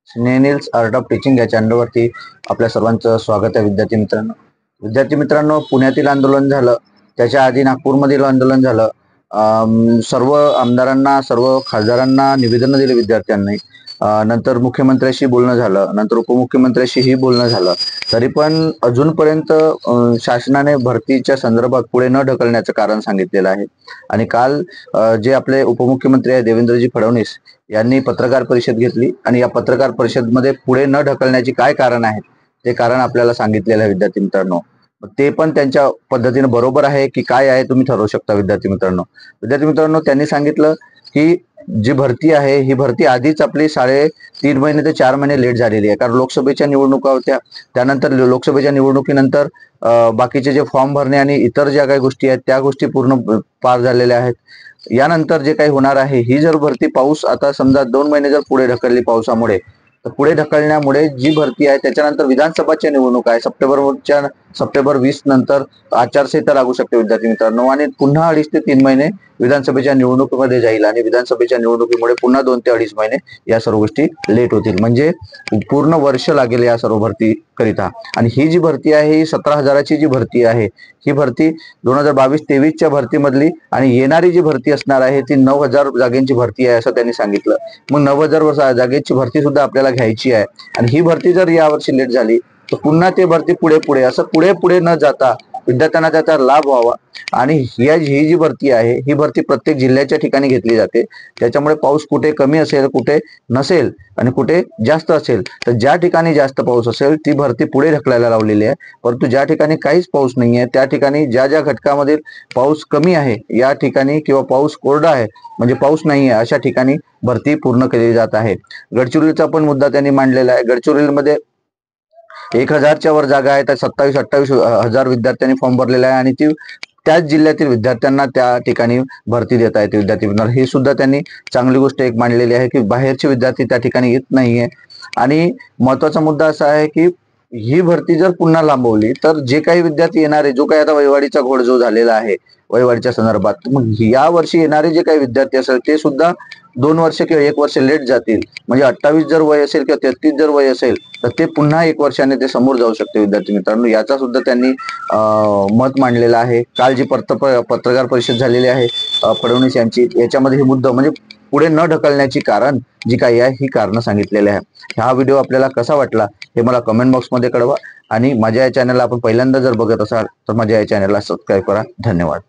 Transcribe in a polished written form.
स्नेनिल्स art of teaching या चॅनलवरती आपल्या सर्वांचं स्वागत आहे. विद्यार्थी मित्रांनो, पुण्यातील आंदोलन झालं, त्याच्या आधी नागपूरमधील आंदोलन झालं. सर्व आमदारांना, सर्व खासदारांना निवेदन दिले विद्यार्थ्यांनी. नंतर मुख्यमंत्र्यांशी बोलणं झालं, नंतर उपमुख्यमंत्र्यांशीही बोलणं झालं. तरी पण अजूनपर्यंत शासनाने भरतीच्या संदर्भात पुढे न ढकलण्याचं कारण सांगितलेलं आहे. आणि काल जे आपले उपमुख्यमंत्री आहे देवेंद्रजी फडणवीस यांनी पत्रकार परिषद घेतली आणि या पत्रकार परिषदमध्ये पुढे न ढकलण्याची काय कारण आहेत ते कारण आपल्याला सांगितलेलं आहे. विद्यार्थी मित्रांनो, ते पण त्यांच्या पद्धतीने बरोबर आहे की काय आहे तुम्ही ठरवू शकता. विद्यार्थी मित्रांनो, त्यांनी सांगितलं की जी भरती आहे ही भरती आधीच आपली 3.5 महिने ते 4 महिने लेट झालेली आहे. कारण लोकसभेच्या निवडणुका होत्या, त्यानंतर लोकसभेच्या निवडणुकीनंतर बाकीचे जे फॉर्म भरणे आणि इतर ज्या काही गोष्टी आहेत त्या गोष्टी पूर्ण पार झालेल्या आहेत. यानंतर जे काही होणार आहे, ही जर भरती पाऊस आता समजा 2 महिने जर पुढे ढकलली पावसामुळे, तर पुढे ढकलण्यामुळे जी भरती आहे त्याच्यानंतर विधानसभाच्या निवडणूक आहे सप्टेंबर 20 नंतर आचारसंहिता लागू शकते विद्यार्थी मित्रांनो. आणि पुन्हा 2.5 ते 3 महिने विधानसभेच्या निवडणुकीमध्ये जाईल आणि विधानसभेच्या निवडणुकीमुळे पुन्हा 2 ते 2.5 महिने या सर्व गोष्टी लेट होतील. म्हणजे पूर्ण वर्ष लागेल या सर्व भरती करिता. आणि ही जी भरती आहे ही 17,000ची जी भरती आहे, ही भरती 2022-23च्या भरतीमधली आणि येणारी जी भरती असणार आहे ती 9,000 जागेंची भरती आहे असं त्यांनी सांगितलं. मग 9,000 जागेची भरती सुद्धा आपल्याला घ्यायची आहे. आणि ही भरती जर यावर्षी लेट झाली तर पुन्हा ते भरती पुढे न जाता विद्यार्थ्यांना त्याचा लाभ व्हावा. आणि ही जी भरती आहे ही भरती प्रत्येक जिल्ह्याच्या ठिकाणी घेतली जाते. त्याच्यामुळे पाऊस कुठे कमी असेल, कुठे नसेल आणि कुठे जास्त असेल, तर ज्या ठिकाणी जास्त पाऊस असेल ती भरती पुढे ढकलायला लावलेली आहे. परंतु ज्या ठिकाणी काहीच पाऊस नाही आहे त्या ठिकाणी ज्या घटकामध्ये पाऊस कमी आहे या ठिकाणी किंवा पाऊस कोरडा आहे म्हणजे पाऊस नाही आहे अशा ठिकाणी भरती पूर्ण केली जात आहे. गडचिरोलीचा पण मुद्दा त्यांनी मांडलेला आहे. गडचिरोलीमध्ये 1,000च्या वर जागा आहेत. 27-28 हजार विद्यार्थ्यांनी फॉर्म भरलेला आहे आणि ती त्याच जिल्ह्यातील विद्यार्थ्यांना त्या ठिकाणी भरती देता येते. विद्यार्थी मित्रांनो, ही सुद्धा त्यांनी चांगली गोष्ट एक मांडलेली आहे की बाहेरचे विद्यार्थी त्या ठिकाणी येत नाहीये. आणि महत्वाचा मुद्दा असा आहे की ही भरती जर पुन्हा लांबवली तर जे काही विद्यार्थी येणारे, जो काही आता वयवाढीचा घोळ जो झालेला आहे वयवाढीच्या संदर्भात, मग या वर्षी येणारे जे काही विद्यार्थी असेल ते सुद्धा 2 वर्ष किंवा 1 वर्ष लेट जातील. म्हणजे 28 जर वय असेल किंवा 33 जर वय असेल तर ते पुन्हा 1 वर्षाने ते समोर जाऊ शकते. विद्यार्थी मित्रांनो, याचा सुद्धा त्यांनी मत मांडलेलं आहे. काल जी पत्रकार परिषद झालेली आहे फडणवीस यांची, याच्यामध्ये हे मुद्दा म्हणजे पुढे न ढकलण्याची कारण जी काही आहे ही कारणं सांगितलेली आहे. हा व्हिडिओ आपल्याला कसा वाटला हे मला कमेंट बॉक्समध्ये कळवा. आणि माझ्या या चॅनलला आपण पहिल्यांदा जर बघत असाल तर माझ्या या चॅनलला सबस्क्राईब करा. धन्यवाद.